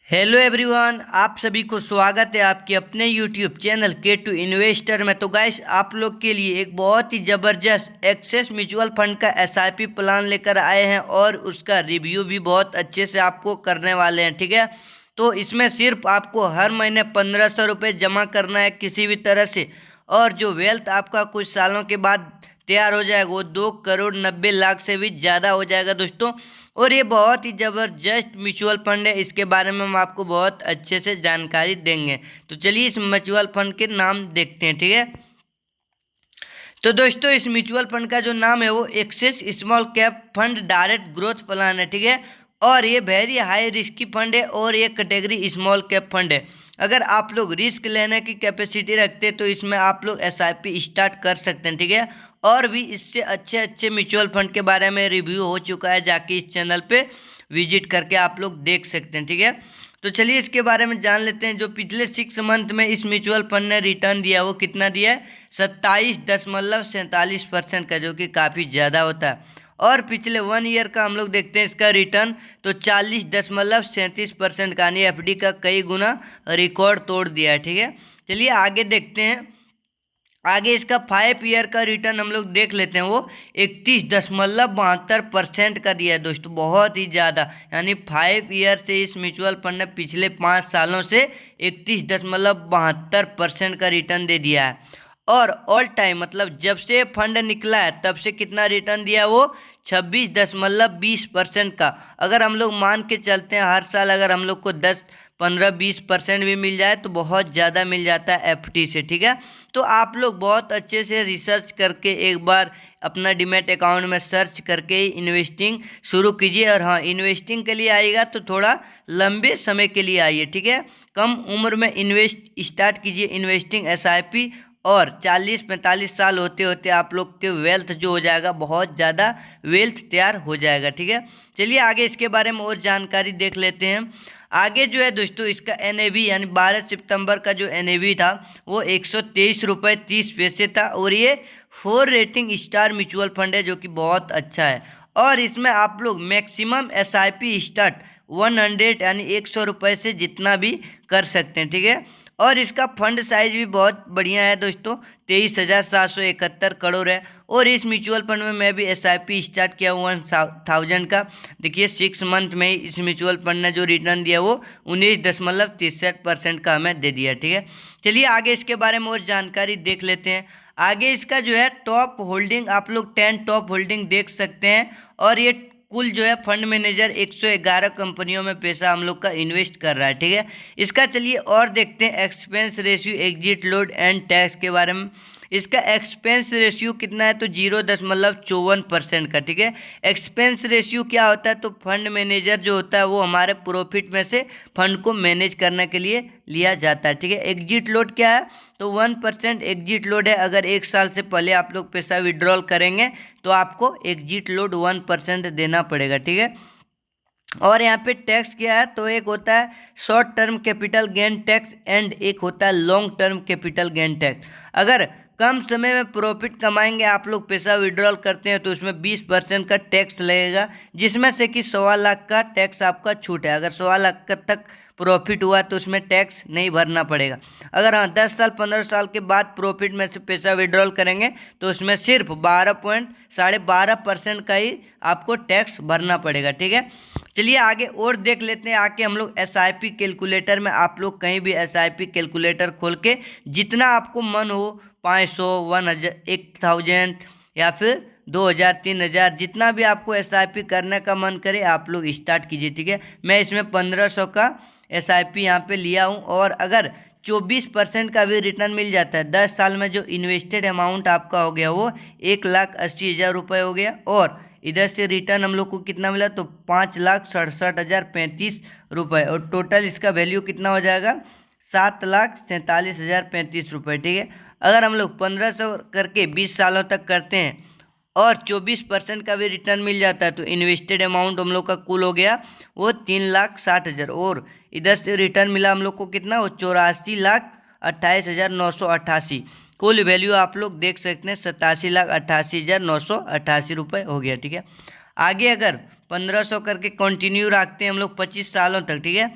Hello everyone, आप सभी को स्वागत है आपके अपने यूट्यूब चैनल के2 इन्वेस्टर में। तो गाइस, आप लोग के लिए एक बहुत ही ज़बरदस्त एक्सेस म्यूचुअल फंड का एसआईपी प्लान लेकर आए हैं और उसका रिव्यू भी बहुत अच्छे से आपको करने वाले हैं। ठीक है, तो इसमें सिर्फ आपको हर महीने 1500 रुपये जमा करना है किसी भी तरह से, और जो वेल्थ आपका कुछ सालों के बाद तैयार हो जाएगा वो 2,90,00,000 से भी ज़्यादा हो जाएगा दोस्तों। और ये बहुत ही ज़बरदस्त म्यूचुअल फंड है, इसके बारे में हम आपको बहुत अच्छे से जानकारी देंगे। तो चलिए इस म्यूचुअल फंड के नाम देखते हैं। ठीक है, तो दोस्तों इस म्यूचुअल फंड का जो नाम है वो Axis small cap fund direct growth plan है। ठीक है, और ये वेरी हाई रिस्की फंड है और ये कैटेगरी स्मॉल कैप फंड है। अगर आप लोग रिस्क लेने की कैपेसिटी रखते हैं तो इसमें आप लोग एसआईपी स्टार्ट कर सकते हैं। ठीक है, और भी इससे अच्छे अच्छे म्यूचुअल फंड के बारे में रिव्यू हो चुका है, जाके इस चैनल पे विजिट करके आप लोग देख सकते हैं। ठीक है, तो चलिए इसके बारे में जान लेते हैं। जो पिछले 6 मंथ में इस म्यूचुअल फंड ने रिटर्न दिया वो कितना दिया है, 27.47% का, जो कि काफ़ी ज़्यादा होता है। और पिछले 1 ईयर का हम लोग देखते हैं इसका रिटर्न, तो 40.37% का, यानी एफडी का कई गुना रिकॉर्ड तोड़ दिया है। ठीक है, चलिए आगे देखते हैं। आगे इसका 5 ईयर का रिटर्न हम लोग देख लेते हैं, वो 31.72% का दिया है दोस्तों, बहुत ही ज़्यादा। यानी 5 ईयर से इस म्यूचुअल फंड ने पिछले 5 सालों से 31.72% का रिटर्न दे दिया है। और ऑल टाइम मतलब जब से फंड निकला है तब से कितना रिटर्न दिया, वो 26.20% का। अगर हम लोग मान के चलते हैं हर साल अगर हम लोग को 10, 15, 20% भी मिल जाए तो बहुत ज़्यादा मिल जाता है एफडी से। ठीक है, तो आप लोग बहुत अच्छे से रिसर्च करके एक बार अपना डीमैट अकाउंट में सर्च करके ही इन्वेस्टिंग शुरू कीजिए। और हाँ, इन्वेस्टिंग के लिए आइएगा तो थोड़ा लंबे समय के लिए आइए। ठीक है, कम उम्र में इन्वेस्ट स्टार्ट कीजिए इन्वेस्टिंग एसआईपी, और 40-45 साल होते होते आप लोग के वेल्थ जो हो जाएगा, बहुत ज़्यादा वेल्थ तैयार हो जाएगा। ठीक है, चलिए आगे इसके बारे में और जानकारी देख लेते हैं। आगे जो है दोस्तों, इसका एनएवी यानी 12 सितंबर का जो एनएवी था वो 123.30 रुपये था। और ये 4 रेटिंग स्टार म्यूचुअल फंड है, जो कि बहुत अच्छा है। और इसमें आप लोग मैक्सिमम एसआईपी स्टार्ट 100 यानी 100 रुपये से जितना भी कर सकते हैं। ठीक है, और इसका फंड साइज भी बहुत बढ़िया है दोस्तों, 23,771 करोड़ है। और इस म्यूचुअल फंड में मैं भी एसआईपी स्टार्ट किया हुआ 1000 का। देखिए 6 मंथ में ही इस म्यूचुअल फंड ने जो रिटर्न दिया वो 19.63% का हमें दे दिया। ठीक है, चलिए आगे इसके बारे में और जानकारी देख लेते हैं। आगे इसका जो है टॉप होल्डिंग, आप लोग 10 टॉप होल्डिंग देख सकते हैं। और ये कुल जो है फंड मैनेजर 111 कंपनियों में पैसा हम लोग का इन्वेस्ट कर रहा है। ठीक है, इसका चलिए और देखते हैं expense ratio, exit load and tax के बारे में। इसका एक्सपेंस रेशियो कितना है, तो 0.54% का। ठीक है, एक्सपेंस रेशियो क्या होता है, तो फंड मैनेजर जो होता है वो हमारे प्रॉफिट में से फंड को मैनेज करने के लिए लिया जाता है। ठीक है, एग्जिट लोड क्या है, तो 1% एग्जिट लोड है। अगर 1 साल से पहले आप लोग पैसा विड्रॉल करेंगे तो आपको एग्जिट लोड 1% देना पड़ेगा। ठीक है, और यहाँ पे टैक्स क्या है, तो एक होता है short term capital gain tax and एक होता है long term capital gain tax. अगर कम समय में प्रॉफिट कमाएंगे, आप लोग पैसा विड्रॉल करते हैं तो उसमें 20% का टैक्स लगेगा, जिसमें से कि 1,15,00,000 का टैक्स आपका छूट है। अगर 1,15,00,000 तक प्रॉफिट हुआ तो उसमें टैक्स नहीं भरना पड़ेगा। अगर हाँ 10 साल 15 साल के बाद प्रॉफिट में से पैसा विड्रॉल करेंगे तो उसमें सिर्फ 12.12% का ही आपको टैक्स भरना पड़ेगा। ठीक है, चलिए आगे और देख लेते हैं। आके हम लोग एसआईपी कैलकुलेटर में, आप लोग कहीं भी एसआईपी कैलकुलेटर खोल के जितना आपको मन हो, 500, 1000, 1000 या फिर 2000, 3000, जितना भी आपको एसआईपी करने का मन करे आप लोग स्टार्ट कीजिए। ठीक है, मैं इसमें 1500 का एसआईपी यहाँ पे लिया हूँ। और अगर 24% का भी रिटर्न मिल जाता है, 10 साल में जो इन्वेस्टेड अमाउंट आपका हो गया वो 1,80,000 रुपये हो गया। और इधर से रिटर्न हम लोग को कितना मिला, तो 5,67,035 रुपये। और टोटल इसका वैल्यू कितना हो जाएगा, 7,47,035 रुपये। ठीक है, अगर हम लोग 1500 करके 20 सालों तक करते हैं और 24% का भी रिटर्न मिल जाता है तो इन्वेस्टेड अमाउंट हम लोग का कुल हो गया वो 3,60,000। और इधर से रिटर्न मिला हम लोग को कितना, वो 84,28,988। कुल वैल्यू आप लोग देख सकते हैं 87,88,988 रुपये हो गया। ठीक है, आगे अगर 1500 करके कंटिन्यू रखते हैं हम लोग 25 सालों तक। ठीक है,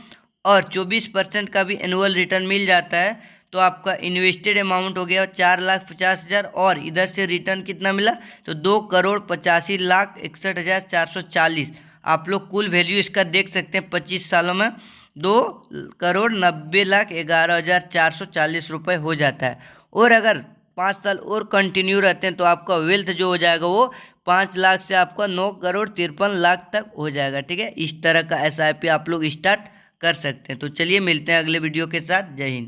और 24% का भी एनुअल रिटर्न मिल जाता है, तो आपका इन्वेस्टेड अमाउंट हो गया 4,50,000 और इधर से रिटर्न कितना मिला तो 2,85,61,440। आप लोग कुल वैल्यू इसका देख सकते हैं 25 सालों में 2,90,11,440 रुपये हो जाता है। और अगर 5 साल और कंटिन्यू रहते हैं तो आपका वेल्थ जो हो जाएगा वो 5 लाख से आपका 9,53,00,000 तक हो जाएगा। ठीक है, इस तरह का SIP आप लोग स्टार्ट कर सकते हैं। तो चलिए मिलते हैं अगले वीडियो के साथ। जय हिंद।